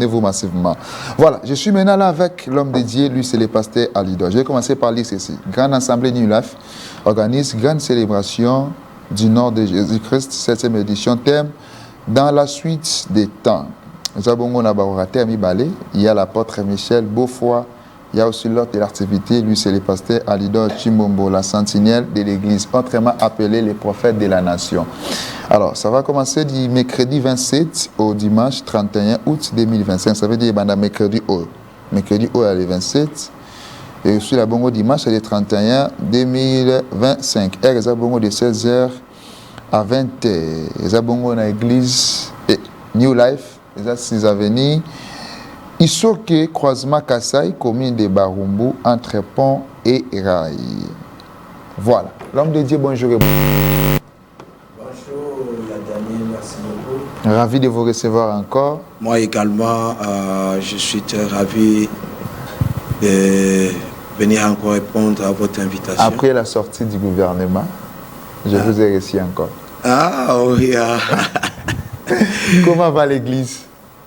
abonnez-vous massivement. Voilà, je suis maintenant là avec l'homme dédié, lui c'est le pasteur Alidor. Je vais commencer par lire ceci. Grande Assemblée New Life organise grande célébration du nom de Jésus-Christ, 7e édition, thème dans la suite des temps. Nous avons il y a l'apôtre Michel Beaufoy, il y a aussi l'autre de l'activité, lui c'est le pasteur Alidor Chimbombo, la sentinelle de l'église, autrement appelé les prophètes de la nation. Alors, ça va commencer du mercredi 27 au dimanche 31 août 2025. Ça veut dire mercredi haut. Mercredi haut, le 27. Et aussi la bongo dimanche, le 31 2025. Et les bongo de 16h à 20h. Les bongo dans l'église New Life, les 6 avenirs. Isoke, croisement Kassai, commune de Barumbu, entre Pont et Rail. Voilà. L'homme de Dieu, bonjour. Bonjour, la dernière, merci beaucoup. Ravi de vous recevoir encore. Moi également, je suis très ravi de venir encore répondre à votre invitation. Après la sortie du gouvernement, je vous ai reçu encore. Ah oui. Comment va l'église?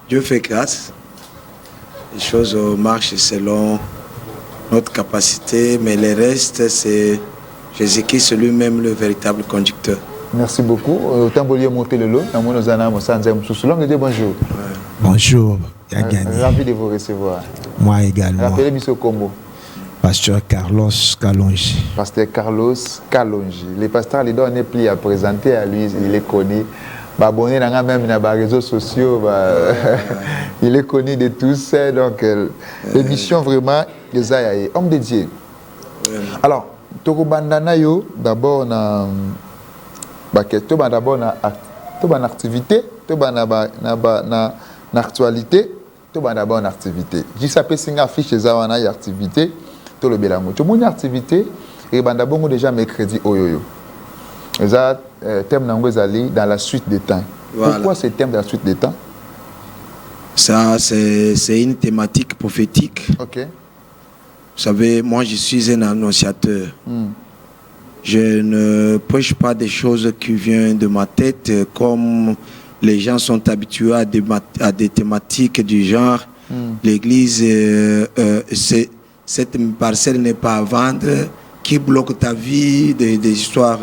Dieu fait grâce. Les choses marchent selon notre capacité, mais le reste, c'est Jésus-Christ lui-même le véritable conducteur. Merci beaucoup. Autant vous monter le lot. Bonjour. Bonjour. Ravi de vous recevoir. Moi également. Rappelez-moi ce combo. Pasteur Carlos Kalonji. Pasteur Carlos Kalonji. Le pasteur Alidor n'est plus à présenter à lui, il est connu. Abonné même dans les réseaux sociaux, il est connu de tous. Donc, l'émission vraiment, les aïe. Homme de Dieu. Alors, Toko Bandana yo, d'abord, d'abord, na activité, na actualité, d'abord en activité. Je sais singa affiche les activité, tout le bélango. Tout le monde activité, et d'abord déjà mercredi oyoyo. Ça, thème dans la suite des temps. Voilà. Pourquoi ce thème de la suite des temps? Ça, c'est une thématique prophétique. Ok. Vous savez, moi, je suis un annonciateur. Je ne prêche pas des choses qui viennent de ma tête, comme les gens sont habitués à des thématiques du genre. L'église, cette parcelle n'est pas à vendre, qui bloque ta vie, des histoires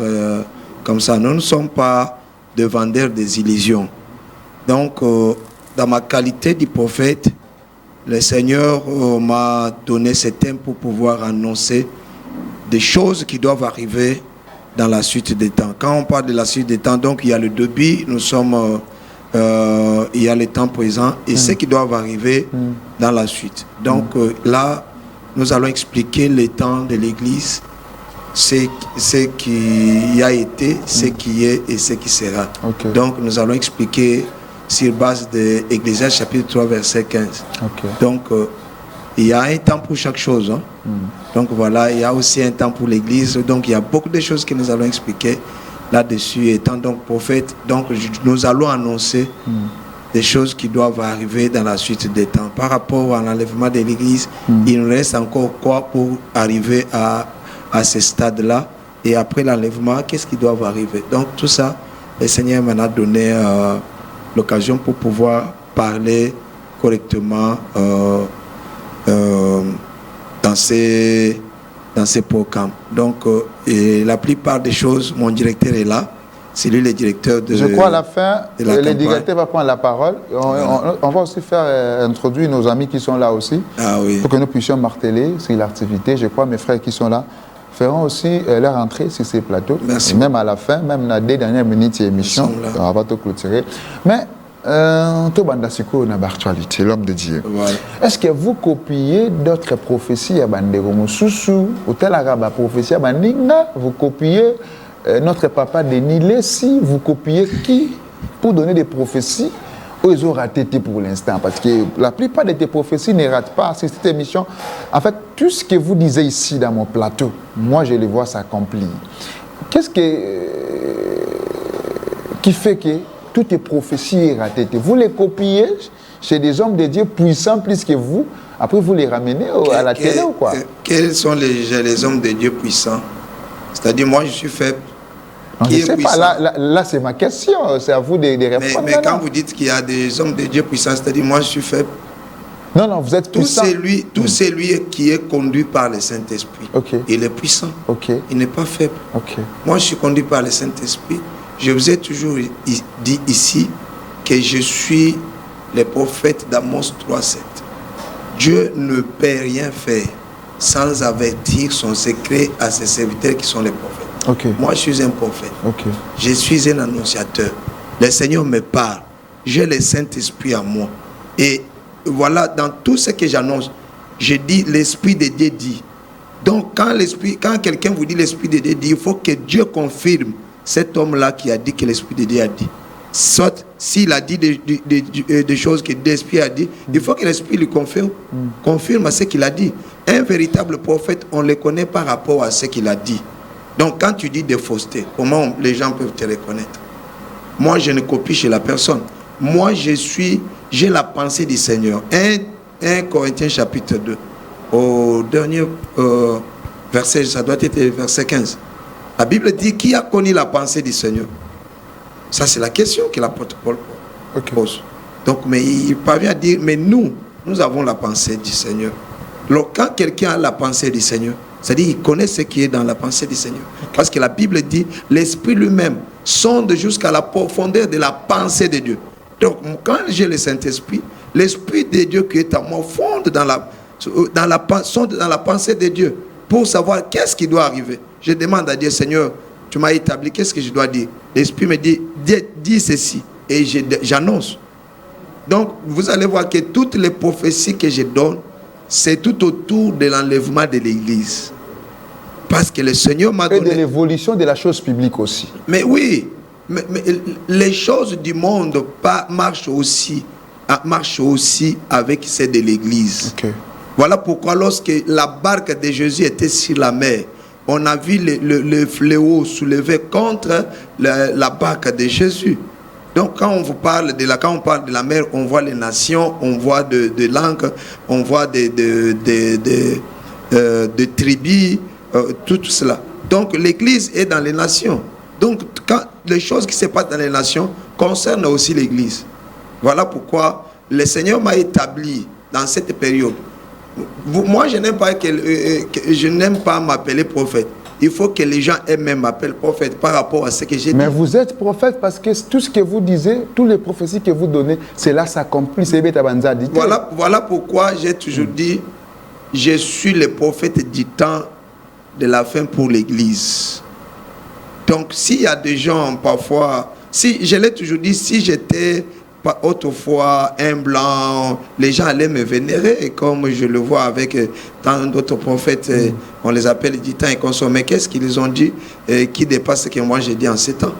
comme ça. Nous ne sommes pas des vendeurs des illusions. Donc, dans ma qualité de prophète, le Seigneur m'a donné ce thème pour pouvoir annoncer des choses qui doivent arriver dans la suite des temps. Quand on parle de la suite des temps, donc il y a le début, il y a le temps présent et ce qui doivent arriver dans la suite. Donc là, nous allons expliquer les temps de l'Église, ce qui a été, ce qui est et ce qui sera. Okay. Donc nous allons expliquer sur base de Ecclésiaste chapitre 3 verset 15. Okay. Donc il y a un temps pour chaque chose. Donc voilà, il y a aussi un temps pour l'Église. Donc il y a beaucoup de choses que nous allons expliquer là-dessus. Étant donc prophète, donc nous allons annoncer des choses qui doivent arriver dans la suite des temps. Par rapport à l'enlèvement de l'Église, il nous reste encore quoi pour arriver à ce stade-là. Et après l'enlèvement, qu'est-ce qui doit arriver? Donc tout ça, le Seigneur m'en a donné l'occasion pour pouvoir parler correctement dans ces programmes. Donc, et la plupart des choses, mon directeur est là. C'est lui le directeur de. Je crois à la fin, le directeur va prendre la parole. On va aussi faire introduire nos amis qui sont là aussi. Ah oui. Pour que nous puissions marteler sur l'activité. Je crois mes frères qui sont là feront aussi leur entrée sur ces plateaux. Merci. Et même à la fin, même dans les dernières minutes de l'émission, on va tout clôturer. Mais tout bandasiko na actualité, l'homme de Dieu. Voilà. Est-ce que vous copiez d'autres prophéties à Bandero Soussou ou tel arabe prophétie à Bandinga? Vous copiez notre papa Denis Lessi? Vous copiez qui pour donner des prophéties? Ou ils ont raté pour l'instant? Parce que la plupart de tes prophéties ne ratent pas. C'est cette émission. En fait, tout ce que vous disiez ici dans mon plateau, moi je les vois s'accomplir. Qu'est-ce qui fait que toutes les prophéties ratées, vous les copiez chez des hommes de Dieu puissants plus que vous, après vous les ramenez à la télé ou quoi? Quels sont les hommes de Dieu puissants? C'est-à-dire, moi je suis faible. Non, qui je est sais puissant. pas, là c'est ma question, c'est à vous de répondre. Mais quand vous dites qu'il y a des hommes de Dieu puissants, c'est-à-dire moi je suis faible. Non, vous êtes puissant. Tout celui qui est conduit par le Saint-Esprit, Ok. il est puissant. Ok, Il n'est pas faible. ok. Moi, je suis conduit par le Saint-Esprit. Je vous ai toujours dit ici que je suis le prophète d'Amos 3:7. Dieu ne peut rien faire sans avertir son secret à ses serviteurs qui sont les prophètes. Ok. Moi, je suis un prophète. Ok. Je suis un annonciateur. Le Seigneur me parle. J'ai le Saint-Esprit en moi. Et voilà, dans tout ce que j'annonce, je dis l'Esprit de Dieu dit. Donc, quand quelqu'un vous dit l'Esprit de Dieu dit, il faut que Dieu confirme cet homme-là qui a dit que l'Esprit de Dieu a dit. Soit s'il a dit des choses que l'Esprit a dit, il faut que l'Esprit lui confirme à ce qu'il a dit. Un véritable prophète, on le connaît par rapport à ce qu'il a dit. Donc, quand tu dis des faussetés, comment les gens peuvent te reconnaître? Moi, je ne copie chez la personne. Moi, j'ai la pensée du Seigneur. 1 Corinthiens chapitre 2. Au dernier verset, ça doit être verset 15. La Bible dit, qui a connu la pensée du Seigneur? Ça, c'est la question que l'apôtre Paul pose. Donc, mais il parvient à dire, mais nous avons la pensée du Seigneur. Alors, quand quelqu'un a la pensée du Seigneur, c'est-à-dire qu'il connaît ce qui est dans la pensée du Seigneur. Parce que la Bible dit, l'Esprit lui-même sonde jusqu'à la profondeur de la pensée de Dieu. Donc, quand j'ai le Saint-Esprit, l'Esprit de Dieu qui est en moi fonde dans la pensée de Dieu pour savoir qu'est-ce qui doit arriver. Je demande à Dieu, Seigneur, tu m'as établi, qu'est-ce que je dois dire? L'Esprit me dit, dis ceci, et j'annonce. Donc, vous allez voir que toutes les prophéties que je donne, c'est tout autour de l'enlèvement de l'Église. Parce que le Seigneur m'a donné... Et de l'évolution de la chose publique aussi. Mais oui, mais les choses du monde marchent aussi avec celles de l'Église. Okay. Voilà pourquoi lorsque la barque de Jésus était sur la mer, on a vu le fléau soulevé contre la barque de Jésus. Donc quand on parle de la mer, on voit les nations, on voit de l'encre, on voit de tribus, tout cela. Donc l'Église est dans les nations. Donc quand les choses qui se passent dans les nations concernent aussi l'Église. Voilà pourquoi le Seigneur m'a établi dans cette période. Moi, je n'aime pas m'appeler prophète. Il faut que les gens eux-mêmes m'appellent prophète par rapport à ce que j'ai dit. Mais vous êtes prophète parce que tout ce que vous disiez, toutes les prophéties que vous donnez, cela s'accomplit. Voilà pourquoi j'ai toujours dit, je suis le prophète du temps de la fin pour l'Église. Donc, s'il y a des gens parfois, je l'ai toujours dit, si j'étais autrefois un blanc, les gens allaient me vénérer, comme je le vois avec tant d'autres prophètes, on les appelle du temps et consommés. Mais qu'est-ce qu'ils ont dit qui dépasse ce que moi j'ai dit en ces temps?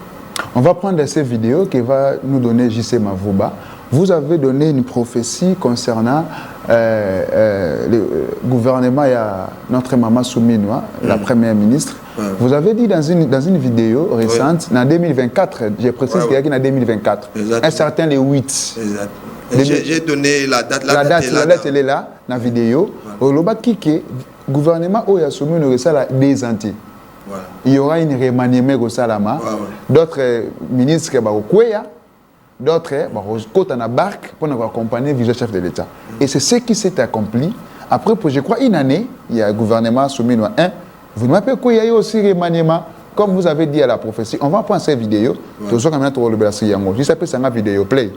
On va prendre ces vidéos que va nous donner J.C. Mavouba. Vous avez donné une prophétie concernant le gouvernement. Il y a notre maman Souminoua, la première ministre. Vous avez dit dans une vidéo récente, en 2024, j'ai précisé qu'il y a en 2024, exactement. Un certain le 8. J'ai donné la date. La date, elle est là, dans la vidéo. Au Loba Kike, gouvernement Oya Souminoua, ça a des anti. Il y aura une remaniement au Salama. D'autres ministres qui vont d'autres côté dans la barque pour nous accompagner le chef de l'État. Et c'est ce qui s'est accompli. Après, je crois, une année, il y a un gouvernement Souminoua 1. Vous ne m'appelez qu'il y a eu aussi remaniement, comme vous avez dit à la prophétie. On va prendre cette vidéo. Juste après, c'est une vidéo. Play.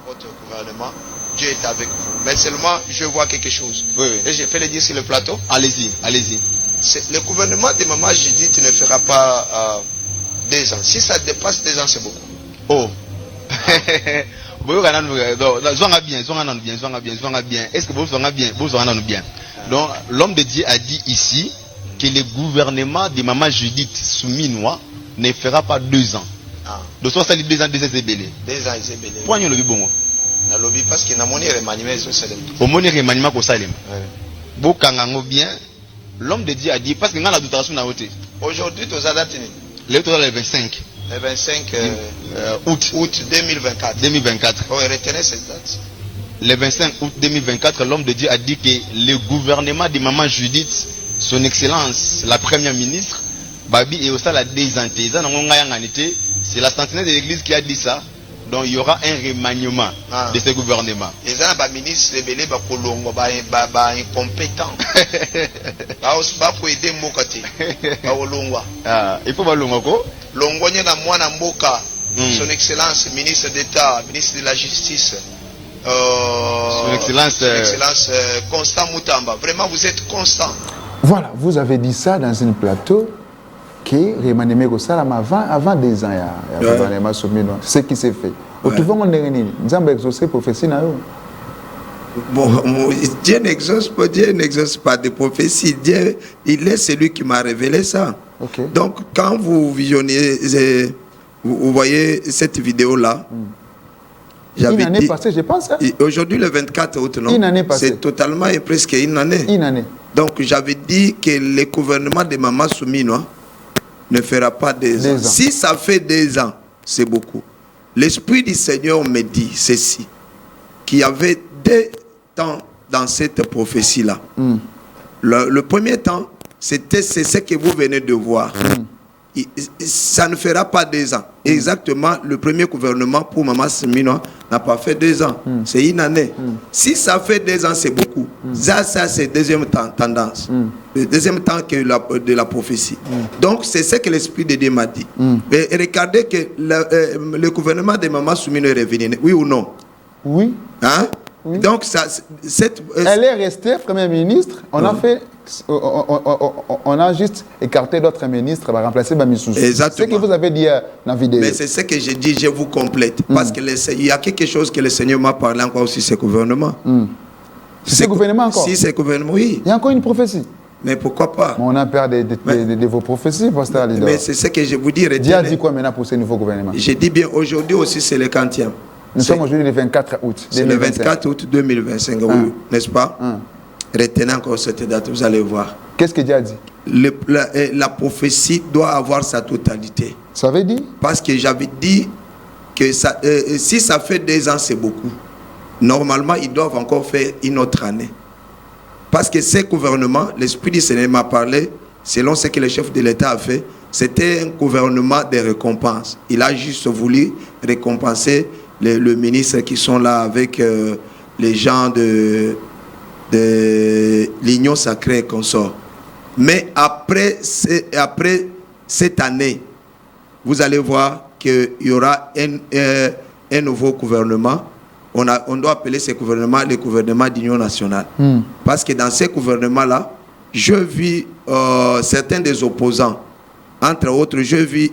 Votre gouvernement, Dieu est avec vous. Mais seulement, je vois quelque chose. Oui. Et je peux le dire sur le plateau. Allez-y. Le gouvernement de Maman Judith ne fera pas 2 ans. Si ça dépasse 2 ans, c'est beaucoup. Oh. Est-ce que vous bien? Bien. Donc, l'homme de Dieu a dit ici que le gouvernement de Maman Judith Souminoua ne fera pas 2 ans. Donc, ça dit 2 ans, 2 ans, c'est belé. 2 ans, c'est belé. Pourquoi nous le vivons? Dans le lobby, parce que dans mon remaniement, ils sont salem. Au mon remaniement, au salem. Beaucoup bien. L'homme de Dieu a dit, parce que nous avons la dotation à côté. Aujourd'hui, tu as daté. Le 25. Le 25 août 2024. 2024. Oh, retenez cette date. Le 25 août 2024, l'homme de Dieu a dit que le gouvernement de Maman Judith, son Excellence, la première ministre, Babi et au la désanté. C'est la sentinelle de l'église qui a dit ça. Donc il y aura un remaniement de ce gouvernement. Et ça, le ministre Lebele va incompétent. Pour aider Mokati. Il faut voir Longoko. Longwanya na mwana Moka, son excellence ministre d'État, ministre de la Justice. Son excellence Constant Moutamba. Vraiment, vous êtes constant. Voilà, vous avez dit ça dans une plateau que remaniement avant 2 ans, il y a gouvernement Souminois. C'est ce qui s'est fait. Au tout moment, nous avons exaucé prophétie. Bon, Dieu n'exauce pas de prophétie. Dieu, il est celui qui m'a révélé ça. Okay. Donc, quand vous visionnez, vous voyez cette vidéo-là, une année passée, je pense. Hein? Aujourd'hui, le 24 août, non? Une année passée. C'est totalement et presque une année. Une année. Donc, j'avais dit que le gouvernement de Maman Souminois ne fera pas 2 ans. Si ça fait 2 ans, c'est beaucoup. L'Esprit du Seigneur me dit ceci, qu'il y avait 2 temps dans cette prophétie-là. Le premier temps, c'est ce que vous venez de voir. Ça ne fera pas 2 ans. Exactement, le premier gouvernement pour Maman Souminois n'a pas fait 2 ans. C'est une année. Si ça fait 2 ans, c'est beaucoup. Ça c'est deuxième tendance. Le deuxième temps de la prophétie. Donc, c'est ce que l'Esprit de Dieu m'a dit. Et regardez que le gouvernement de Maman Souminois est revenu. Oui ou non? Oui. Hein? Oui. Donc, elle est restée Premier ministre. On a juste écarté d'autres ministres pour remplacer Bamissou. Exactement. C'est ce que vous avez dit dans la vidéo. Mais c'est ce que j'ai dit, je vous complète. Parce qu'il y a quelque chose que le Seigneur m'a parlé encore aussi, ce gouvernement. C'est ce gouvernement encore? Si, c'est gouvernement, oui. Il y a encore une prophétie. Mais pourquoi pas? On a peur de vos prophéties, pasteur Alidor. Mais c'est ce que je vous dis. Dieu a dit quoi maintenant pour ce nouveau gouvernement? J'ai dit bien, aujourd'hui aussi, c'est le 40e. Nous sommes aujourd'hui le 24 août 2025. C'est le 24 août 2025, oui, n'est-ce pas? Retenez encore cette date, vous allez voir. Qu'est-ce que Dieu a dit? La prophétie doit avoir sa totalité. Ça veut dire? Parce que j'avais dit que si ça fait 2 ans, c'est beaucoup. Normalement, ils doivent encore faire une autre année. Parce que ce gouvernement, l'Esprit du Seigneur m'a parlé, selon ce que le chef de l'État a fait, c'était un gouvernement de récompense. Il a juste voulu récompenser le ministre qui sont là avec les gens de l'Union sacrée qu'on sort. Mais après cette année, vous allez voir qu'il y aura un nouveau gouvernement. On doit appeler ce gouvernement le gouvernement d'Union nationale. Parce que dans ce gouvernement-là, je vis certains des opposants. Entre autres, je vis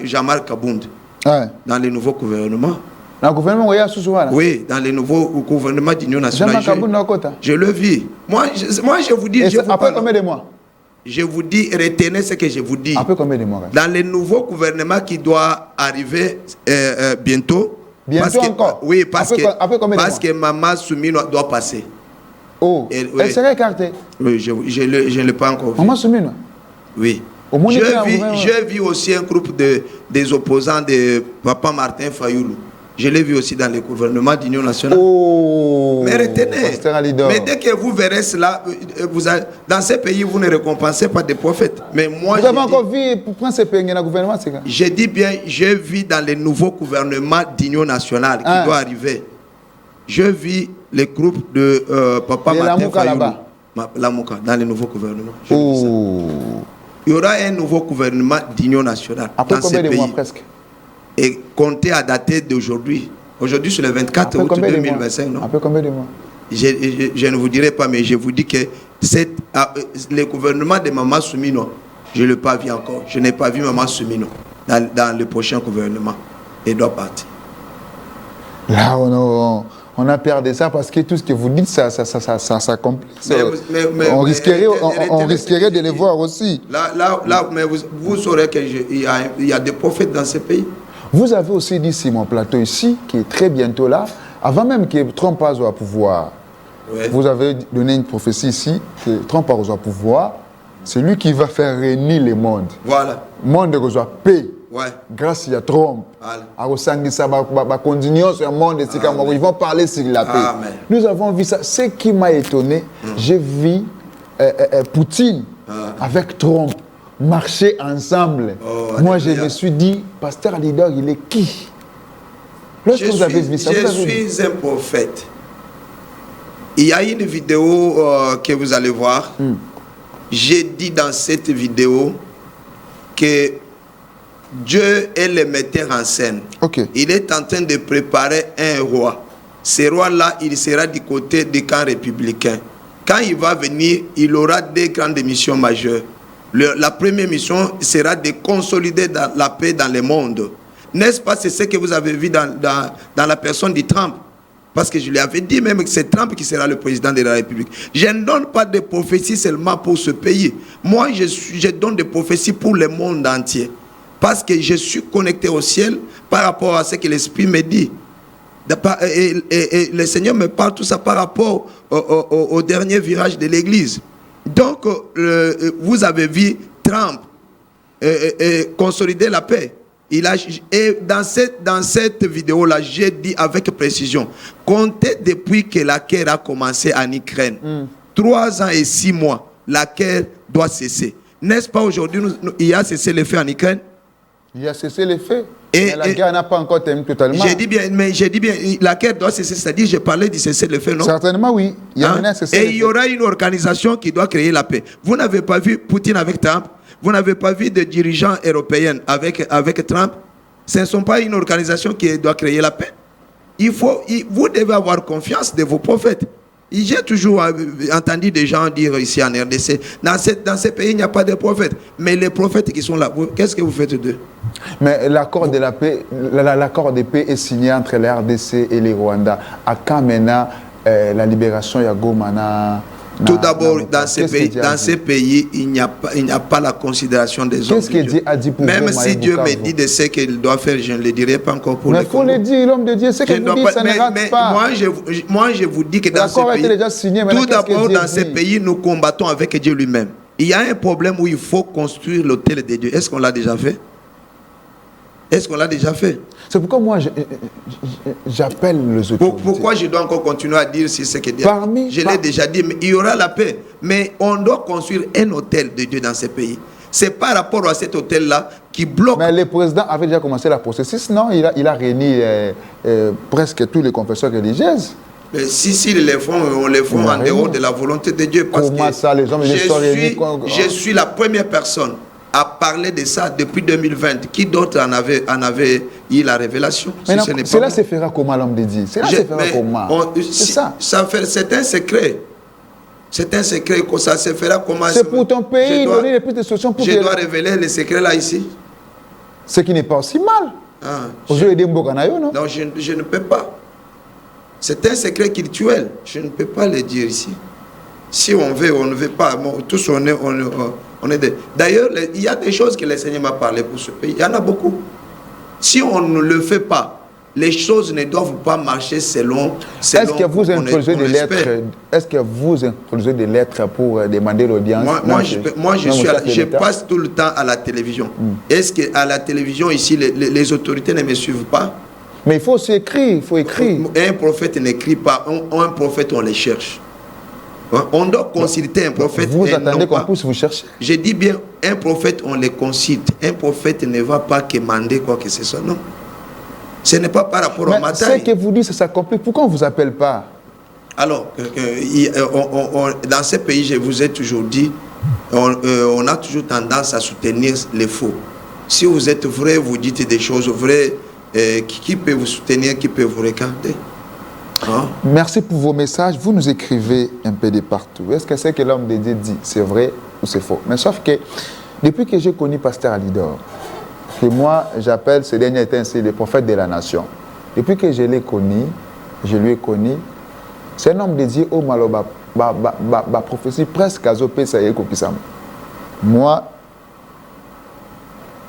Jean-Marc Kabound dans le nouveau gouvernement. Dans le gouvernement, oui, dans le nouveau gouvernement d'Union nationale. Je le vis. Moi, je vous dis. Après combien de mois? Je vous dis, retenez ce que je vous dis. Après combien de mois? Dans le nouveau gouvernement qui doit arriver bientôt. Bientôt encore? Oui, parce que Maman Souminois doit passer. Oh, elle serait écartée? Oui, je ne l'ai pas encore vu. Maman Souminois? Oui. Je vis aussi un groupe des opposants de Papa Martin Fayoulou. Je l'ai vu aussi dans le gouvernement d'Union nationale. Oh, mais retenez, mais dès que vous verrez cela, dans ces pays, vous ne récompensez pas des prophètes. Mais moi, vous avez encore vu pour prendre ces pays dans le gouvernement? Je dis bien, je vis dans le nouveau gouvernement d'Union nationale qui doit arriver. Je vis le groupe de Papa Martin Fayoulou. Lamouka, dans le nouveau gouvernement. Il y aura un nouveau gouvernement d'Union nationale. Après dans combien ces de pays. mois presque? Et compter à dater d'aujourd'hui. Aujourd'hui, c'est le 24 août 2025, non? Après combien de mois? Je ne vous dirai pas, mais je vous dis que le gouvernement de Maman Souminois, je ne l'ai pas vu encore. Je n'ai pas vu Maman Souminois dans le prochain gouvernement. Elle doit partir. Là, on a perdu ça parce que tout ce que vous dites, ça complique. On risquerait de les voir aussi. Là, mais vous saurez qu'il y a des prophètes dans ce pays. Vous avez aussi dit sur mon plateau ici, qui est très bientôt là, avant même que Trump passe au pouvoir, vous avez donné une prophétie ici, que Trump passe au pouvoir, c'est lui qui va faire régner le monde. Voilà. Le monde doit paix. Ouais. Grâce à Trump. Ils vont parler sur la paix. Amen. Nous avons vu ça. Ce qui m'a étonné, j'ai vu Poutine avec Trump marcher ensemble. Oh, moi, je alléluia. me suis dit, Pasteur Alidor, il est qui? Lorsque vous avez vu ça, je vous avez dit, suis un prophète. Il y a une vidéo que vous allez voir. J'ai dit dans cette vidéo que Dieu est le metteur en scène. Ok. Il est en train de préparer un roi. Ce roi-là, il sera du côté du camp républicain. Quand il va venir, il aura deux grandes missions majeures. La première mission sera de consolider la paix dans le monde. N'est-ce pas, c'est ce que vous avez vu dans la personne de Trump? Parce que je lui avais dit même que c'est Trump qui sera le président de la République. Je ne donne pas de prophéties seulement pour ce pays. Moi, je donne des prophéties pour le monde entier. Parce que je suis connecté au ciel par rapport à ce que l'Esprit me dit. Et le Seigneur me parle tout ça par rapport au dernier virage de l'Église. Donc, vous avez vu Trump consolider la paix. Et dans cette vidéo-là, j'ai dit avec précision, comptez depuis que la guerre a commencé en Ukraine, 3 ans et 6 mois, la guerre doit cesser. N'est-ce pas aujourd'hui, il y a cessé les faits en Ukraine? il a cessé les faits. Mais la guerre n'a pas encore terminé totalement. J'ai dit bien, la guerre doit cesser, c'est-à-dire, j'ai parlé de cesser les faits, non? Certainement, oui. Il y a Hein? maintenant cessé Et les il y faits. aura une organisation qui doit créer la paix. Vous n'avez pas vu Poutine avec Trump? Vous n'avez pas vu de dirigeants européens avec Trump? Ce ne sont pas une organisation qui doit créer la paix. Vous devez avoir confiance de vos prophètes. J'ai toujours entendu des gens dire ici en RDC, dans ces pays, il n'y a pas de prophètes. Mais les prophètes qui sont là, qu'est-ce que vous faites d'eux? Mais l'accord de la paix, l'accord de paix est signé entre la RDC et les Rwandais. À quand maintenant la libération de Goma? Tout d'abord, dans ces pays, il n'y a pas la considération des hommes. Qu'est-ce que Dieu a dit pour Même Goma si et Dieu me Bukavu? dit de ce qu'il doit faire, je ne le dirai pas encore pour Mais le il faut Congo. le dire, l'homme de Dieu, c'est que vous dites, ça ne rate pas. Moi, je vous dis que dans ces L'accord a été pays, déjà signé, maintenant, tout qu'est-ce que d'abord, Dieu dans ces dit? pays, nous combattons avec Dieu lui-même. Il y a un problème où il faut construire l'autel de Dieu. Est-ce qu'on l'a déjà fait? Est-ce qu'on l'a déjà fait? C'est pourquoi moi, j'appelle les autorités. Pourquoi je dois encore continuer à dire si c'est que Dieu... Je l'ai déjà dit, mais il y aura la paix. Mais on doit construire un hôtel de Dieu dans ces pays. C'est par rapport à cet hôtel-là qui bloque... Mais le président avait déjà commencé la processus, non? Il a réuni presque tous les confesseurs religieuses. Mais si ils le font, on le fait en dehors de la volonté de Dieu. Parce Comment que ça, les hommes je suis la première personne à parler de ça depuis 2020. Qui d'autre en avait eu la révélation? Maintenant, Si ce n'est pas cela moi. se fera comment, l'homme de Dieu? Cela se fera comment? C'est ça. C'est un secret. C'est un secret que ça se fera comment? C'est pour ton pays, donner les plus de solutions pour je dois révéler le secret là ici. Ce qui n'est pas aussi mal. Non, non, je ne peux pas. C'est un secret culturel. Je ne peux pas le dire ici. Si on veut, on ne veut pas. Bon, tous on est des... D'ailleurs, il y a des choses que le Seigneur m'a parlé pour ce pays. Il y en a beaucoup. Si on ne le fait pas, les choses ne doivent pas marcher selon est-ce que vous introduisez des lettres? Est-ce que vous introduisez des lettres pour demander l'audience? Je passe tout le temps à la télévision. Est-ce qu'à la télévision, ici, les autorités ne me suivent pas? Mais il faut aussi écrire, il faut écrire. Un prophète n'écrit pas, un prophète, on les cherche. On doit consulter un prophète. Vous attendez qu'on puisse vous chercher? Je dis bien, un prophète, on les consulte. Un prophète ne va pas commander quoi que ce soit, non. Ce n'est pas par rapport au matin. Ce que vous dites, ça s'accomplit. Pourquoi on ne vous appelle pas? Alors, dans ces pays, je vous ai toujours dit, on a toujours tendance à soutenir les faux. Si vous êtes vrai, vous dites des choses vraies, qui peut vous soutenir, qui peut vous regarder? Hein? Merci pour vos messages. Vous nous écrivez un peu de partout. Est-ce que ce que l'homme de Dieu dit, c'est vrai ou c'est faux? Mais sauf que, depuis que j'ai connu Pasteur Alidor, que moi, j'appelle ce dernier ainsi le prophète de la nation. Depuis que je l'ai connu, je lui ai connu, c'est un homme de Dieu au maloba, prophétie presque à Zopé Saïe-Kokisam. Moi,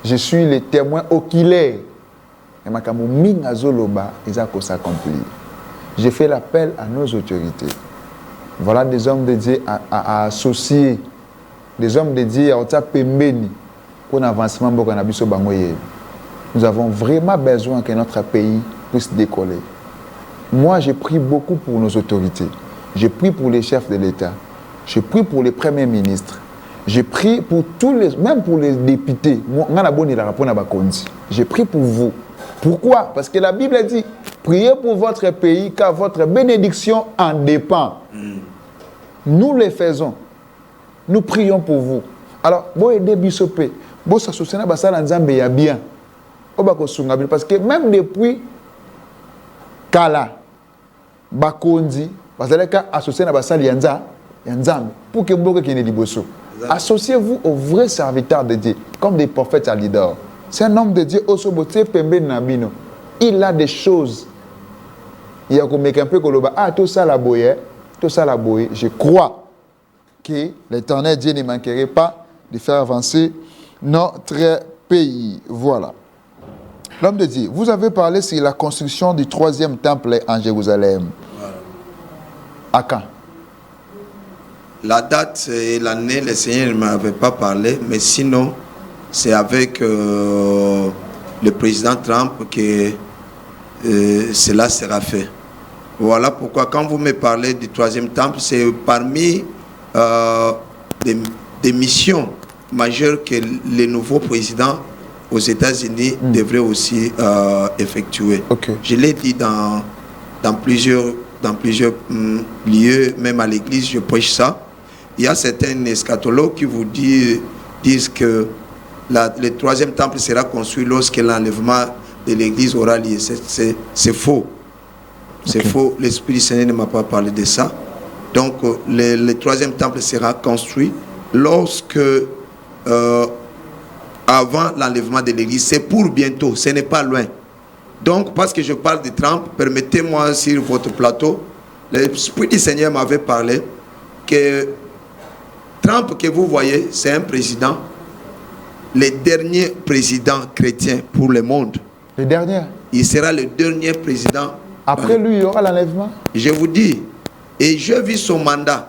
je suis le témoin oculaire. Et ma camomine à Zoloba, ils ont s'accomplir. J'ai fait l'appel à nos autorités. Voilà des hommes de Dieu à associer, des hommes de Dieu à Otapembeni. Nous avons vraiment besoin que notre pays puisse décoller. Moi, j'ai pris beaucoup pour nos autorités. J'ai pris pour les chefs de l'État. J'ai pris pour les premiers ministres. J'ai prié pour tous les, même pour les députés. J'ai prié pour vous. Pourquoi? Parce que la Bible dit, priez pour votre pays car votre bénédiction en dépend. Nous les faisons. Nous prions pour vous. Alors, vous aidez Bissopé. Vous s'associez à ça dans Zambie bien. Parce que même depuis Kala, Bakondi, parce que associé à ça Yanzam, pour que vous ayez associez-vous aux vrais serviteurs de Dieu, comme des prophètes à leader. C'est un homme de Dieu, il a des choses. Il y a comme un peu tout ça la boye, tout ça la boye. Je crois que l'Éternel Dieu ne manquerait pas de faire avancer notre pays. Voilà. L'homme de Dieu, vous avez parlé sur la construction du 3e temple en Jérusalem. Voilà. À quand? La date et l'année, le Seigneur ne m'avait pas parlé, mais sinon, c'est avec le président Trump que cela sera fait. Voilà pourquoi quand vous me parlez du 3e temple, c'est parmi des missions majeures que les nouveaux présidents aux États-Unis devraient aussi effectuer. Okay. Je l'ai dit dans plusieurs lieux, même à l'église, je prêche ça. Il y a certains eschatologues qui vous disent que le 3e temple sera construit lorsque l'enlèvement de l'église aura lieu. C'est faux. C'est faux. L'Esprit du Seigneur ne m'a pas parlé de ça. Donc, le 3e temple sera construit lorsque, avant l'enlèvement de l'église, c'est pour bientôt, ce n'est pas loin. Donc, parce que je parle de Trump, permettez-moi sur votre plateau, l'Esprit du Seigneur m'avait parlé que Trump que vous voyez, c'est un président, le dernier président chrétien pour le monde. Le dernier? Il sera le dernier président. Après lui, il y aura l'enlèvement? Je vous dis, et je vis son mandat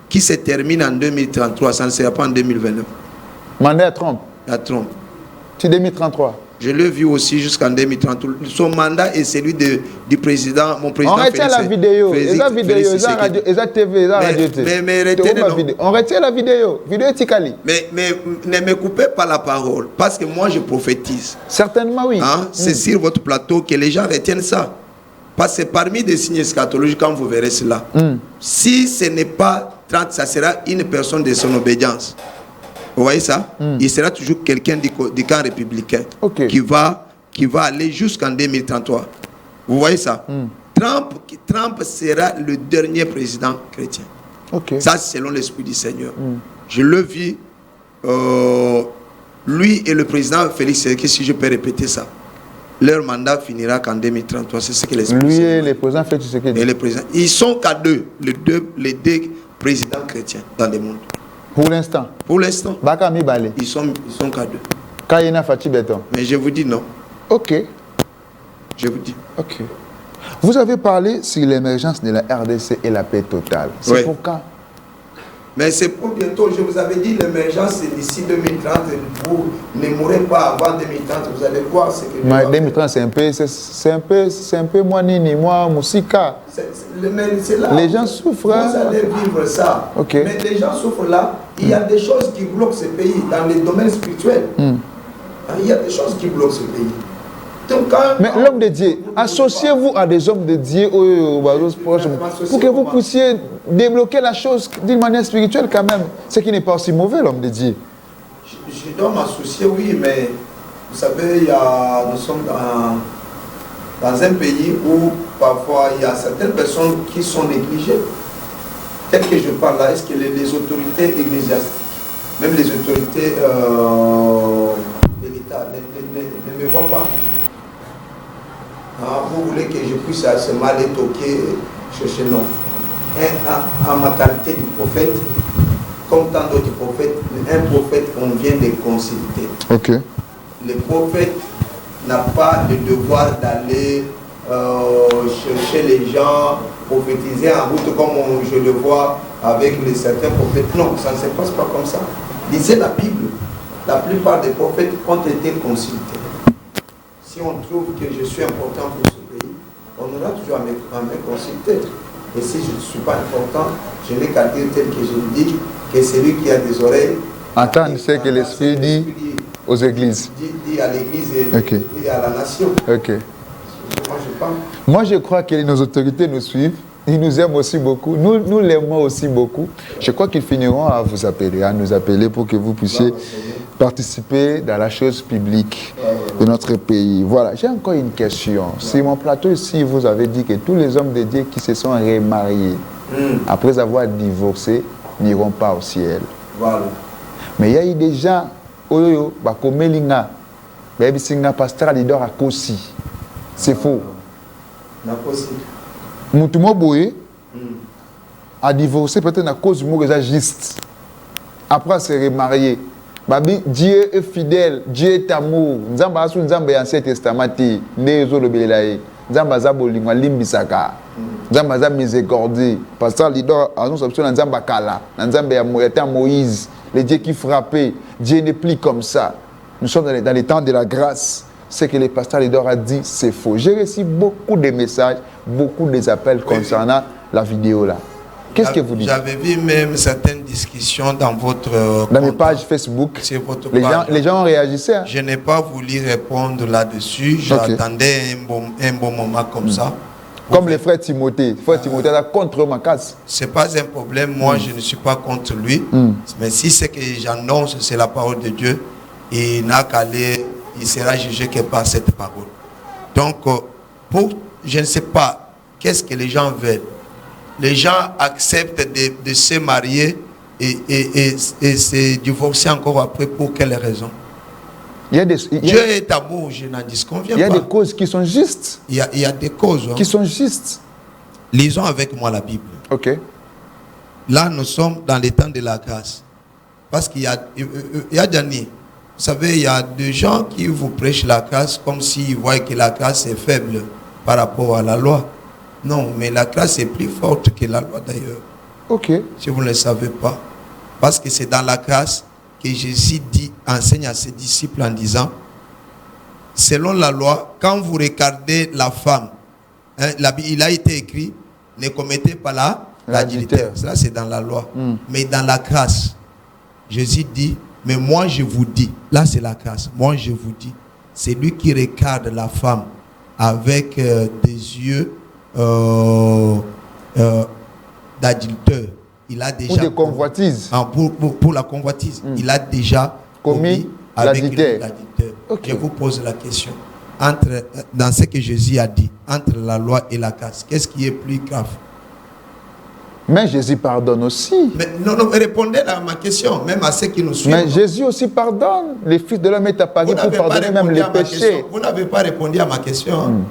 qui se termine en 2033, ça ne sera pas en 2029. Mandat à Trump? À Trump. C'est 2033. Je l'ai vu aussi jusqu'en 2033. Son mandat est celui du président, mon président. On retient la vidéo. La vidéo, la TV, la radio. On retient la vidéo. Vidéo Tikali. Mais ne me coupez pas la parole, parce que moi je prophétise. Certainement oui. Hein? C'est sur votre plateau que les gens retiennent ça. Parce que parmi des signes eschatologiques, quand vous verrez cela, si ce n'est pas 30, ça sera une personne de son obédience. Vous voyez ça? Il sera toujours quelqu'un du camp républicain qui va aller jusqu'en 2033. Vous voyez ça? Trump sera le dernier président chrétien. Ça, selon l'Esprit du Seigneur. Je le vis, lui et le président Félix Tshisekedi, si je peux répéter ça. Leur mandat finira qu'en 2033. C'est ce que l'Esprit lui et le président Félix Tshisekedi. Et le président. Ils sont qu'à deux, les deux présidents chrétiens dans le monde. Pour l'instant. Pour l'instant. Ils sont qu'à deux. Kayena Fati Beton. Mais je vous dis non. Ok. Je vous dis. Ok. Vous avez parlé sur l'émergence de la RDC et la paix totale. C'est pour quand? Mais c'est pour bientôt. Je vous avais dit l'émergence c'est d'ici 2030. Vous ne mourrez pas avant 2030. Vous allez voir ce que. Mais 2030 c'est un peu moi Nini, moi Moussika. Les gens souffrent. Vous allez vivre ça. Mais les gens souffrent là. Il y a des choses qui bloquent ce pays dans les domaines spirituels. Il y a des choses qui bloquent ce pays. Donc, mais l'homme de Dieu, associez-vous à des hommes de Dieu pour que vous puissiez débloquer la chose d'une manière spirituelle quand même. Ce qui n'est pas aussi mauvais, l'homme de Dieu. Je dois m'associer, oui, mais vous savez, nous sommes dans un pays où parfois il y a certaines personnes qui sont négligées. Tel que je parle là, est-ce que les autorités ecclésiastiques, même les autorités de l'État, ne me voient pas? Vous voulez que je puisse se mal étoquer, chercher non. En ma qualité de prophète, comme tant d'autres prophètes, un prophète on vient de consulter. Le prophète n'a pas le devoir d'aller chercher les gens, prophétiser en route comme je le vois avec certains prophètes. Non, ça ne se passe pas comme ça. Lisez la Bible. La plupart des prophètes ont été consultés. Si on trouve que je suis important pour ce pays, on aura toujours à me consulter. Et si je ne suis pas important, je n'ai qu'à dire tel que je le dis, que celui qui a des oreilles entende ce que l'Esprit dit aux églises. Dit à l'église et à la nation. Ok. Moi, je pense. Moi, je crois que nos autorités nous suivent. Ils nous aiment aussi beaucoup. Nous l'aimons aussi beaucoup. Je crois qu'ils finiront à vous appeler, à nous appeler pour que vous puissiez participer dans la chose publique de notre pays. Voilà, j'ai encore une question. Sur mon plateau ici, vous avez dit que tous les hommes de Dieu qui se sont remariés après avoir divorcé n'iront pas au ciel. Voilà. Mais il y a eu des gens, comme Melinga, pasteur Alidor à Kossi. C'est faux. Moutouma Boé a divorcé peut-être à cause du mot juste. Après se remarier. Babi, Dieu est fidèle, Dieu est amour. Nzamba asu nzamba ya Ancien Testament nezo lobelaye. Nzamba za bolingo limbisaka. Nzamba za miséricorde. Pasteur Lidor annonce option nzamba kala, nzamba ya Moïse, le Dieu qui frappait. Dieu n'est plus comme ça. Nous sommes dans les temps de la grâce. Ce que le pasteur Lidor a dit, c'est faux. J'ai reçu beaucoup de messages, beaucoup d'appels concernant la vidéo là. Qu'est-ce que vous dites? J'avais vu même certaines discussions dans votre dans mes pages Facebook. Votre les gens ont réagi. Hein? Je n'ai pas voulu répondre là-dessus. J'attendais un bon moment comme ça. Comme les frères Timothée. Frère Timothée est contre ma casse. Ce n'est pas un problème. Moi, je ne suis pas contre lui. Mais si c'est que j'annonce, c'est la parole de Dieu. Et n'a qu'à aller, il sera jugé que par cette parole. Donc, je ne sais pas qu'est-ce que les gens veulent. Les gens acceptent de se marier et se divorcer encore après pour quelles raisons? Dieu est amour, je n'en disconviens pas. Il y a des causes qui sont justes. Il y a des causes qui sont justes. Lisons avec moi la Bible. Ok. Là, nous sommes dans les temps de la grâce. Parce qu'il y a Dani. Vous savez, il y a des gens qui vous prêchent la grâce comme s'ils voient que la grâce est faible par rapport à la loi. Non, mais la grâce est plus forte que la loi d'ailleurs. Ok. Si vous ne le savez pas. Parce que c'est dans la grâce que Jésus enseigne à ses disciples en disant, selon la loi, quand vous regardez la femme, hein, il a été écrit, ne commettez pas l'adultère. Ça, c'est dans la loi. Mais dans la grâce, Jésus dit, mais moi je vous dis, là c'est la grâce, moi je vous dis, c'est lui qui regarde la femme avec des yeux d'adultère. Il a déjà pour de convoitise. Pour la convoitise. Il a déjà commis l'adultère. Okay. Je vous pose la question. Dans ce que Jésus a dit, entre la loi et la grâce, qu'est-ce qui est plus grave? Mais Jésus pardonne aussi. Mais non, répondez à ma question, même à ceux qui nous suivent. Mais Jésus aussi pardonne. Les fils de l'homme est apparu pour pardonner même les péchés. Vous n'avez pas répondu à ma question.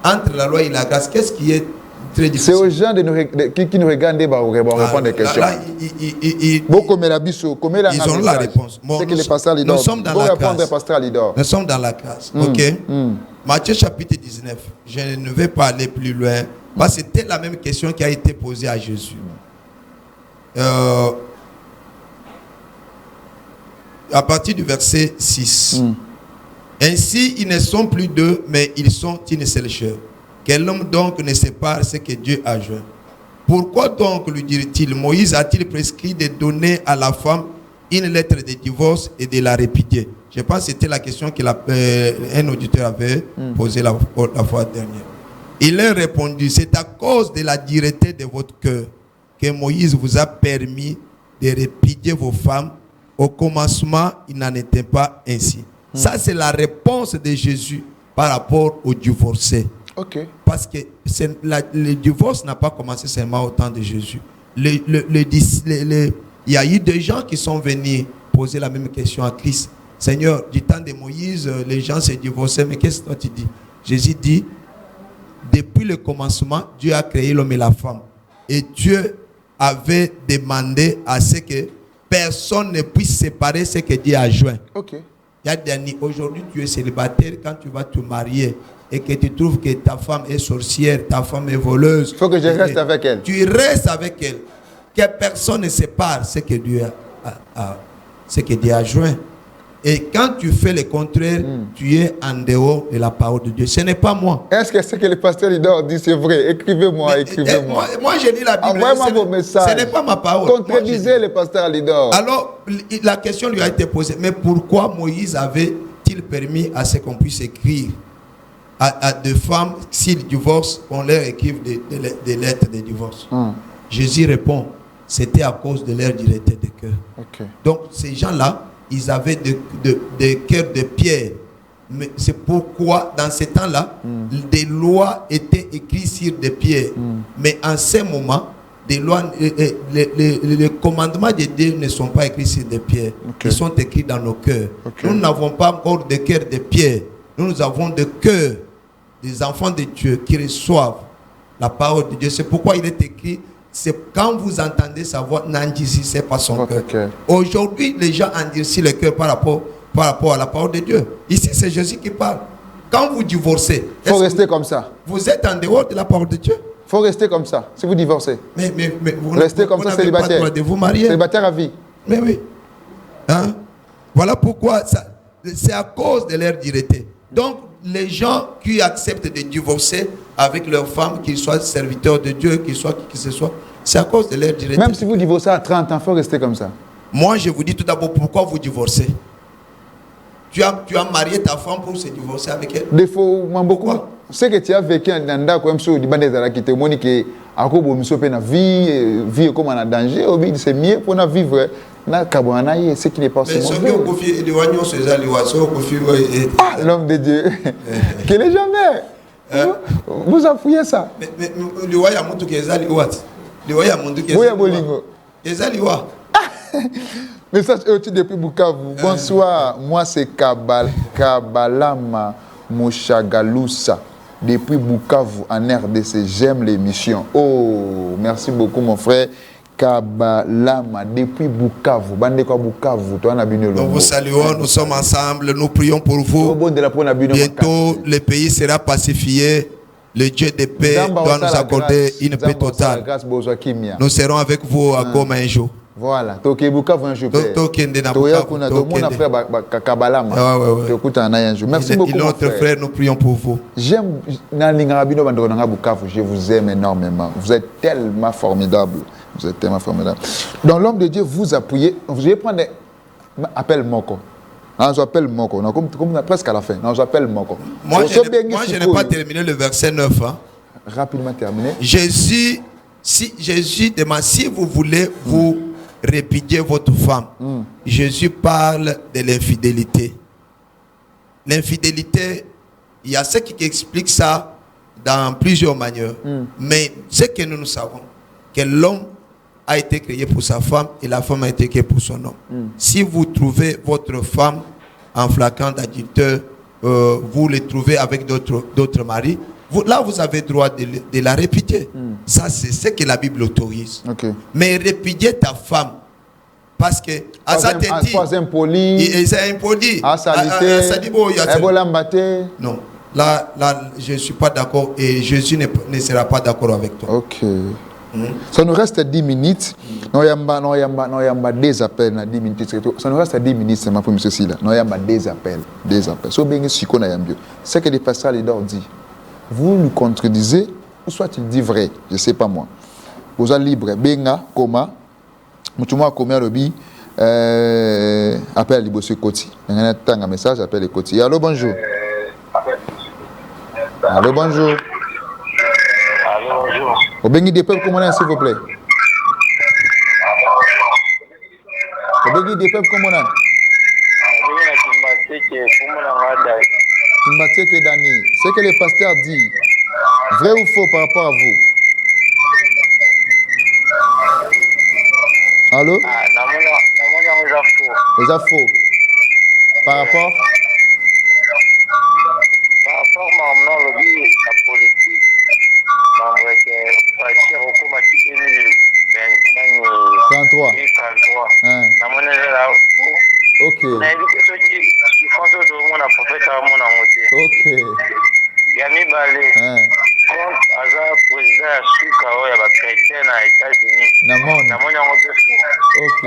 Entre la loi et la grâce, qu'est-ce qui est très difficile? C'est aux gens qui nous regardent répondre des questions. Ils ont la réponse. Bon, nous sommes dans la grâce. Nous sommes dans la grâce. Ok. Matthieu chapitre 19. Je ne vais pas aller plus loin. Parce que c'était la même question qui a été posée à Jésus. À partir du verset 6. Ainsi, ils ne sont plus deux, mais ils sont une seule chair. Quel homme donc ne sépare ce que Dieu a joint? Pourquoi donc, lui dit-il, Moïse a-t-il prescrit de donner à la femme une lettre de divorce et de la répudier? Je pense que c'était la question qu'un auditeur avait posée la fois dernière. Il a répondu, c'est à cause de la dureté de votre cœur que Moïse vous a permis de répudier vos femmes. Au commencement, il n'en était pas ainsi. Ça, c'est la réponse de Jésus par rapport au divorcé. Okay. Parce que le divorce n'a pas commencé seulement au temps de Jésus. Il y a eu des gens qui sont venus poser la même question à Christ. Seigneur, du temps de Moïse, les gens se divorçaient, mais qu'est-ce que toi tu dis? Jésus dit, depuis le commencement, Dieu a créé l'homme et la femme. Et Dieu avait demandé à ce que personne ne puisse séparer ce que Dieu a joint. Okay. Aujourd'hui, tu es célibataire, quand tu vas te marier et que tu trouves que ta femme est sorcière, ta femme est voleuse. Il faut que je reste avec elle. Tu restes avec elle. Que personne ne sépare ce que Dieu a joint. Et quand tu fais le contraire, tu es en dehors de la parole de Dieu. Ce n'est pas moi. Est-ce que ce que le pasteur leader dit, c'est vrai? Écrivez-moi, Mais, écrivez-moi. moi, je lis la Bible. Envoyez-moi vos messages. Ce n'est pas ma parole. Contredisez le pasteur leader. Alors, la question lui a été posée. Mais pourquoi Moïse avait-il permis à ce qu'on puisse écrire à deux femmes, s'ils divorcent, on leur écrive des lettres de divorce? Jésus répond, c'était à cause de leur dureté de cœur. Okay. Donc, ces gens-là, ils avaient des cœurs de pierre. Mais c'est pourquoi, dans ces temps-là, des lois étaient écrites sur des pierres. Mais en ce moment, des lois, les commandements de Dieu ne sont pas écrits sur des pierres. Ils sont écrits dans nos cœurs. Nous n'avons pas encore de cœur de pierre. Nous avons de cœur des enfants de Dieu qui reçoivent la parole de Dieu. C'est pourquoi il est écrit, c'est quand vous entendez sa voix, n'endurcissez pas son cœur. Aujourd'hui, les gens endurcissent le cœur par rapport à la parole de Dieu. Ici, c'est Jésus qui parle. Quand vous divorcez, il faut rester comme ça. Vous êtes en dehors de la parole de Dieu. Il faut rester comme ça, si vous divorcez. Mais vous restez comme ça, célibataire. Pas de vous marier. Célibataire à vie. Mais oui. Hein? Voilà pourquoi c'est à cause de leur dureté. Donc, les gens qui acceptent de divorcer avec leurs femmes, qu'ils soient serviteurs de Dieu, qu'ils soient qui que ce soit, c'est à cause de leur dureté. Même si vous divorcez à 30 ans, il faut rester comme ça. Moi, je vous dis tout d'abord pourquoi vous divorcez. Tu as marié ta femme pour se divorcer avec elle. Des fois, beaucoup. Ce que tu as vécu en Nanda, comme ça, qui te montre que la vie comme en danger, c'est mieux pour vivre. Ce qui n'est pas l'homme de Dieu. Que les jamais. Vous affouillez ça. Message depuis Bukavu. Bonsoir, moi c'est Kabalama Moshagalusa depuis Bukavu en RDC. J'aime l'émission. Oh, merci beaucoup mon frère. Kabalama depuis Bukavu. Nous vous saluons, nous sommes ensemble, nous prions pour vous. Bientôt, le pays sera pacifié. Le Dieu de paix doit nous accorder une paix totale. Nous serons avec vous à Goma un jour. Voilà. Merci beaucoup, notre frère. Nous prions pour vous. Je vous aime énormément. Vous êtes tellement formidable. Vous êtes tellement formidable. Donc l'homme de Dieu vous appuyez. Vous allez prendre appel Moko. On s'appelle Moko. On est presque à la fin. On s'appelle Moko. Moi, je n'ai pas terminé le verset 9. Hein. Rapidement terminé. Jésus demande si vous voulez vous répudier votre femme. Jésus parle de l'infidélité. L'infidélité, il y a ceux qui expliquent ça dans plusieurs manières. Mais ce que nous savons, que l'homme a été créé pour sa femme et la femme a été créée pour son homme. Si vous trouvez votre femme en flagrant d'adultère, vous le trouvez avec d'autres maris, là vous avez droit de la répudier. Ça c'est ce que la Bible autorise. Mais répudier ta femme parce que c'est impoli. Non, là je ne suis pas d'accord et Jésus ne sera pas d'accord avec toi. Ça nous reste 10 minutes. Nous avons des appels dans 10 minutes. Ça nous reste 10 minutes, c'est ma première Cécile. Nous avons des appels. Ce que le pasteur Lidor dit, vous nous contredisez, ou soit il dit vrai, je ne sais pas moi. Vous êtes libre. Benga, Koma, Moutouma, Koma, Lobi, appelle Libosse Koti. Il y a un message, appelle Koti. Allô, bonjour. Allô, bonjour. Au Bengi des peuples commandants, s'il vous plaît. Au Bengi des peuples commandants. Timbatseke Dani, ce que le pasteur dit, vrai ou faux par rapport à vous? Allô? C'est faux. Par rapport? à la politique. Donc, partir au comité 33. 33. Ok. Ok. Yami Balé. Quand Aza président à Souka, il y a chrétien aux États-Unis. Ok.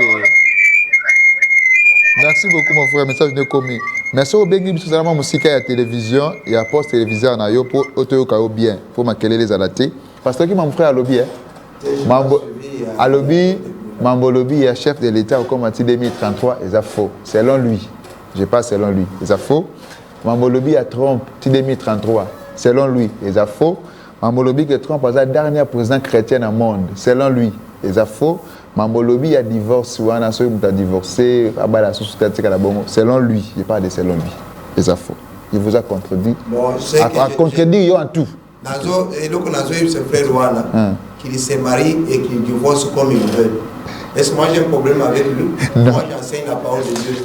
Merci Merci beaucoup, mon frère. Message de commis. Merci au Bengi, parce que c'est musique à la télévision. Il y a post téléviseur na yo pour auto bien. Pour ma les adapter. Parce que mon frère a lobby. À lobby, Mambo Lobby est chef de l'État au comité 2033. Et ça faux. Selon lui. Je parle selon lui. Et ça faux. Mambo Lobby a Trump 2033. Selon lui. Et ça faux. Mambo Lobby que Trump est le dernier président chrétien au monde. Selon lui. Et ça faux. Mambo Lobby a divorcé, ou a divorcé, selon lui, je parle de selon lui. Et ça faux. Il vous a contredit. Bon, a contredit en tout. Et donc, on a vu ce frère Luana, qui se marie et qui divorce comme il veut. Est-ce que moi j'ai un problème avec lui? Moi j'enseigne la parole de Dieu.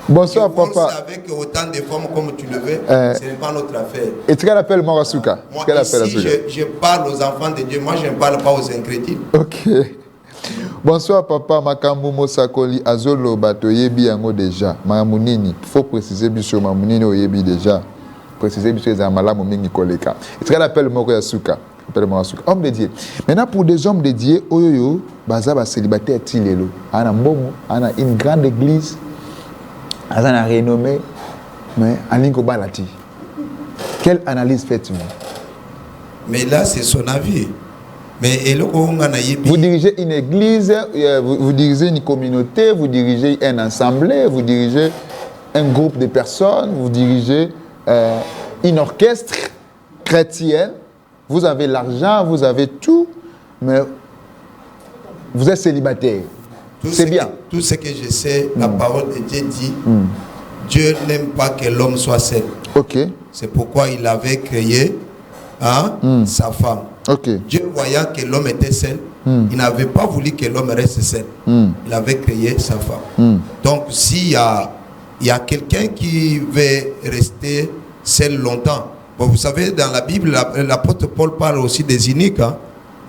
Bonsoir, papa. Avec autant de femmes comme tu le veux, ce n'est pas notre affaire. Et tu l'appelles Morasuka? Moi, ici, je parle aux enfants de Dieu. Moi, je ne parle pas aux incrédules. Ok. Bonsoir papa, Makambu Mosakoli Azolo Batoyebi yango déjà. Mamunini, faut préciser biso Mamunini oyebi déjà. Préciser biso les amalamu mingi koleka. Et tu l'appelles Moko Yasuka. Appelle Morasuka. Homme de Dieu. Maintenant pour des hommes de Dieu, oyoyo, baza ba célibataire tilelo. Ana mbomo, ana une grande église. Ana renommée, mais alinko balati. Quelle analyse faites-vous? Mais là, c'est son avis. Mais vous dirigez une église, vous dirigez une communauté, vous dirigez un assemblée, vous dirigez un groupe de personnes, vous dirigez une orchestre chrétienne. Vous avez l'argent, vous avez tout, mais vous êtes célibataire. C'est bien. Tout ce que je sais, la parole de Dieu dit, Dieu n'aime pas que l'homme soit seul. Ok. C'est pourquoi il avait créé sa femme. Okay. Dieu voyant que l'homme était seul, il n'avait pas voulu que l'homme reste seul. Il avait créé sa femme. Donc s'il y a quelqu'un qui veut rester seul longtemps, bon, vous savez, dans la Bible, l'apôtre Paul parle aussi des iniques. Hein.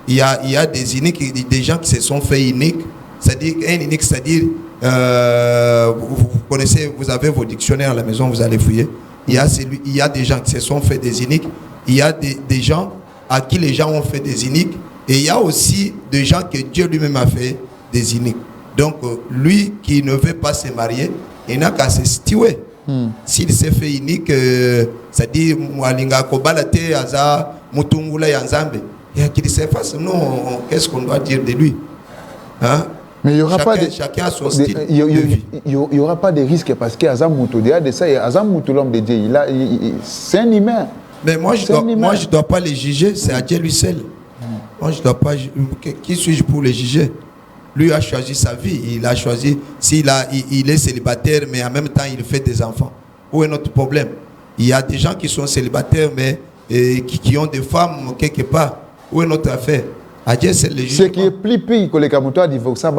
Il y a des iniques, des gens qui se sont fait iniques. C'est-à-dire, un inique, c'est-à-dire, vous connaissez, vous avez vos dictionnaires à la maison, vous allez fouiller. Il y a des gens qui se sont fait des iniques. Il y a des gens à qui les gens ont fait des iniques. Et il y a aussi des gens que Dieu lui-même a fait des iniques. Donc, lui qui ne veut pas se marier, il n'a qu'à se situer. S'il s'est fait inique, c'est-à-dire, qu'il s'efface, non, qu'est-ce qu'on doit dire de lui? Hein? Mais il y aura chacun a son style. Il n'y aura pas de risque parce qu'Azam Moutou, de ça, Azam Moutou, l'homme de Dieu, c'est un humain. Mais moi, je ne dois pas les juger, c'est à Dieu lui seul. Moi, je ne dois pas. Qui suis-je pour les juger? Lui a choisi sa vie, il a choisi. Il est célibataire, mais en même temps, il fait des enfants. Où est notre problème? Il y a des gens qui sont célibataires, mais qui ont des femmes quelque part. Où est notre affaire? À Dieu, c'est le jugement. Ce qui est plus pire que les Kamoutois divorcent,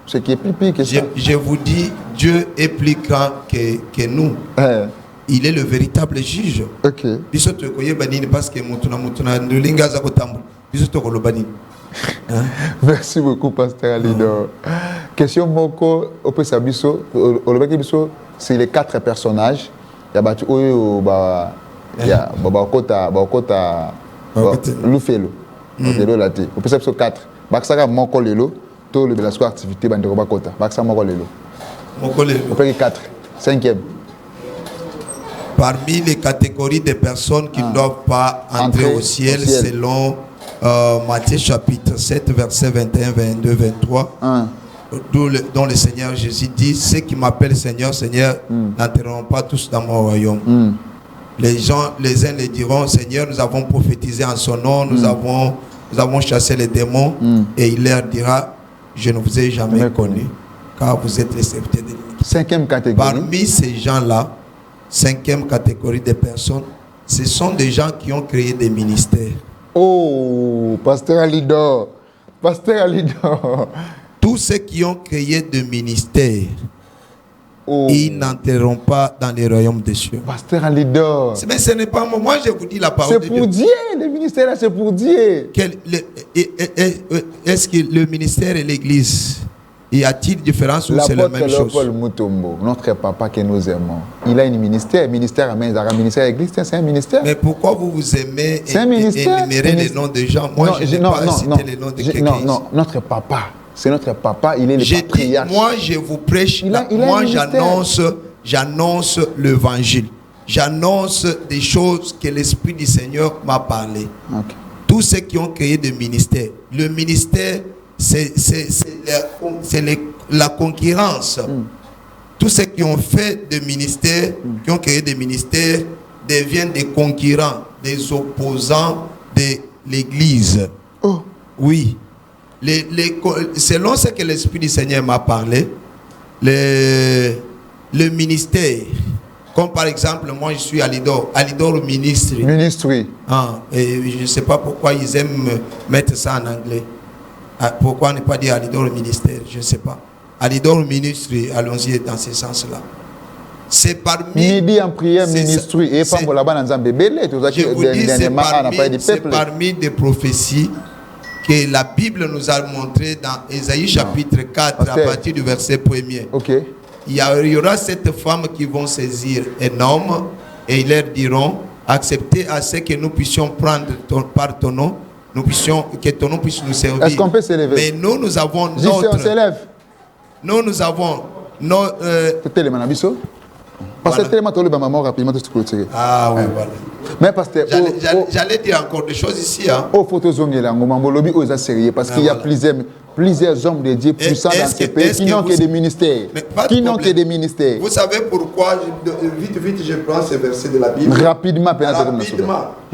ce qui est plus pire que ça. Je vous dis, Dieu est plus grand que nous. Il est le véritable juge. Ok. Parce que merci beaucoup, Pasteur Alido. Question Moko, c'est les 4 personnages. Il y a Lufelo. Au plus, c'est 4. Baksaka Moko Lelo, tout le belasco activité, Bandekobakota. Baksa Moko Lelo. Au plus, 4. 5e. Parmi les catégories de personnes qui ne doivent pas entrer au ciel, selon Matthieu chapitre 7, versets 21, 22, 23, dont le Seigneur Jésus dit, ceux qui m'appellent Seigneur, Seigneur, n'entreront pas tous dans mon royaume. Les gens, les uns les diront, Seigneur, nous avons prophétisé en son nom, nous avons chassé les démons, et il leur dira, je ne vous ai jamais connu, car vous êtes les serviteurs de l'iniquité. 5e catégorie. Parmi ces gens-là, 5e catégorie de personnes, ce sont des gens qui ont créé des ministères. Oh, Pasteur Alidor. Pasteur Alidor. Tous ceux qui ont créé des ministères, ils n'entreront pas dans les royaumes des cieux. Pasteur Alidor. Mais ce n'est pas moi. Moi, je vous dis la parole de Dieu. C'est pour Dieu. Le ministère, c'est pour Dieu. Est-ce que le ministère et l'église, y a-t-il différence ou c'est la même chose? Paul Mutombo, notre papa que nous aimons, il a un ministère. Ministère à ministère église, c'est un ministère. Mais pourquoi vous aimez énumérer les noms des gens? Moi, je n'ai pas cité les noms de quelqu'un. Non, notre papa, C'est notre papa, il est le patriarche. Moi, je vous prêche, moi, j'annonce l'évangile. J'annonce des choses que l'Esprit du Seigneur m'a parlé. Okay. Tous ceux qui ont créé des ministères. Le ministère, c'est la concurrence. Tous ceux qui ont fait des ministères, qui ont créé des ministères, deviennent des concurrents, des opposants de l'Église. Oh. Oui. Selon ce que l'Esprit du Seigneur m'a parlé, le ministère, comme par exemple, moi je suis Alidor ministre. Ministre, oui. Et je ne sais pas pourquoi ils aiment mettre ça en anglais. Pourquoi ne pas dire Alidor ministère? Je ne sais pas. Alidor ministre, allons-y dans ce sens-là. C'est parmi. Midi en prière, ministre, et pas pour la banane bébé, tout ça qui c'est parmi des prophéties que la Bible nous a montré dans Ésaïe chapitre 4 à partir du verset 1er. Okay. Il y aura cette femme qui vont saisir un homme et ils leur diront: acceptez à ce que nous puissions prendre par ton nom, que ton nom puisse nous servir. Est-ce qu'on peut s'élever? Mais nous avons notre. On s'élève. Nous avons notre. Parce que tellement tu as maman rapidement tu clôturer. Ah oui, voilà. Mais parce que j'allais dire encore des choses ici. Au photozongue là, on lobby aux sérieux parce qu'il y a plusieurs hommes de Dieu puissants dans ce pays qui n'ont que des ministères. Vous savez pourquoi vite je prends ce verset de la Bible. Rapidement,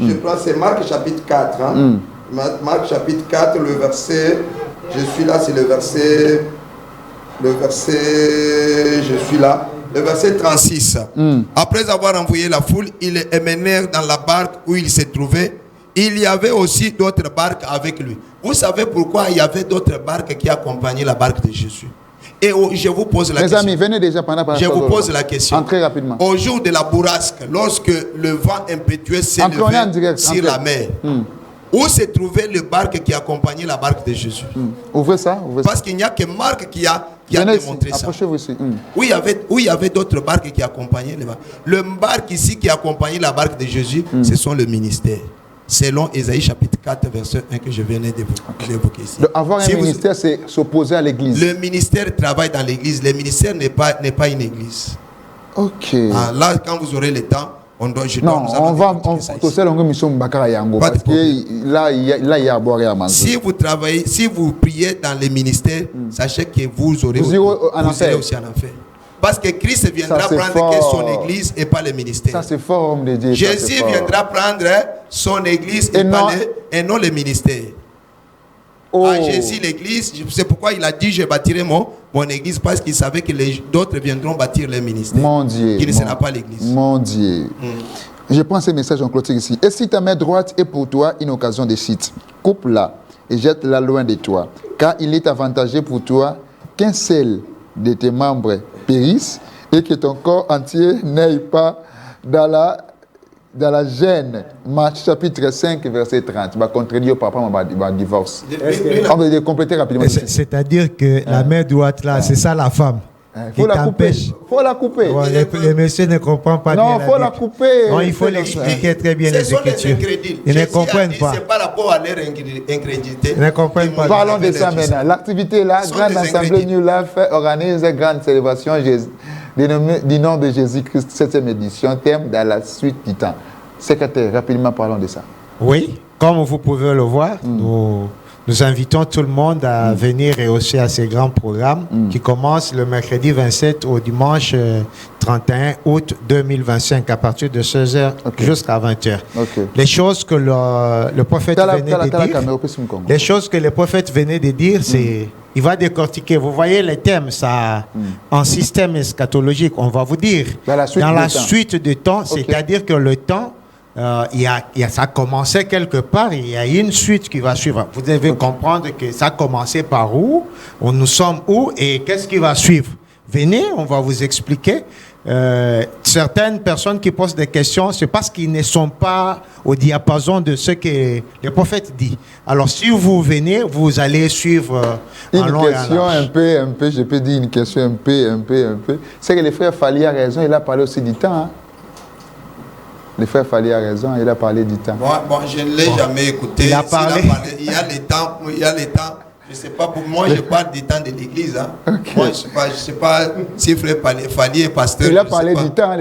je prends c'est Marc chapitre 4. Marc chapitre 4, le verset. Je suis là, c'est le verset. Je suis là. Le verset 36. Après avoir envoyé la foule, ils emmenèrent dans la barque où il se trouvait. Il y avait aussi d'autres barques avec lui. Vous savez pourquoi il y avait d'autres barques qui accompagnaient la barque de Jésus? Et je vous pose la question. Mes amis, venez déjà pendant. Je vous pose la question. Très rapidement. Au jour de la bourrasque, lorsque le vent impétueux s'élevait sur la mer, où se trouvait le barque qui accompagnait la barque de Jésus? Ouvrez ça. Parce qu'il n'y a que Marc qui a démontré ça. Approchez-vous ici. Où il y avait d'autres barques qui accompagnaient les barques. Le barque ici qui accompagnait la barque de Jésus, ce sont le ministère. Selon Ésaïe chapitre 4, verset 1 que je venais d'évoquer ici. Donc, avoir un ministère, c'est s'opposer à l'église. Le ministère travaille dans l'église. Le ministère n'est pas une église. Ok. Là, quand vous aurez le temps, on va parce que là il y a à boire et à manger. Si vous travaillez, si vous priez dans les ministères, sachez que vous serez aussi en enfer. Parce que Christ viendra prendre que son église et pas le ministère. Ça c'est fort, homme de Dieu. Jésus viendra prendre son église et non le ministère. Jésus l'église, c'est pourquoi il a dit: je bâtirai mon église, parce qu'il savait que d'autres viendront bâtir le ministère. Mon Dieu. Qui ne sera pas l'église. Mon Dieu. Je prends ce message en clôture ici. Et si ta main droite est pour toi une occasion de chute, coupe-la et jette-la loin de toi. Car il est avantageux pour toi qu'un seul de tes membres périsse et que ton corps entier n'aille pas dans la gêne. Marc chapitre 5, verset 30. Va contredire papa ma divorce. On va compléter rapidement. C'est-à-dire que la main droite là, c'est ça la femme. Faut la couper. Faut la couper. Le monsieur ne comprend pas bien. Non, faut la couper. Non, il faut l'expliquer très bien les Écritures. Ils ne comprennent pas. C'est par rapport à leur incrédulité. Ils ne comprennent pas. Parlons de ça maintenant. L'activité là, Grande Assemblée New Life organise une grande célébration du nom de Jésus-Christ, 7e édition, thème dans la suite du temps. Secrétaire, rapidement parlons de ça. Oui, comme vous pouvez le voir, nous invitons tout le monde à venir et aussi à ces grands programmes qui commencent le mercredi 27 au dimanche 31 août 2025 à partir de 16h jusqu'à 20h. Les choses que le prophète venait de dire, les choses que le prophète venait de dire, c'est il va décortiquer. Vous voyez les thèmes, ça, en système eschatologique, on va vous dire dans la suite du temps, c'est-à-dire que le temps, ça a commencé quelque part, il y a une suite qui va suivre. Vous devez comprendre que ça a commencé par où, nous sommes où et qu'est-ce qui va suivre. Venez, on va vous expliquer. Certaines personnes qui posent des questions, c'est parce qu'ils ne sont pas au diapason de ce que le prophète dit. Alors si vous venez, vous allez suivre une question un peu, je peux dire une question un peu. C'est que le frère Fali a raison, il a parlé aussi du temps. Le frère Fali a raison, il a parlé du temps. Bon, je ne l'ai jamais écouté. Il a parlé. Il y a les temps Je sais pas, pour moi, je parle du temps de l'église. Hein. Okay. Moi, je sais pas si Frère Fallier est pasteur. Il a parlé du temps.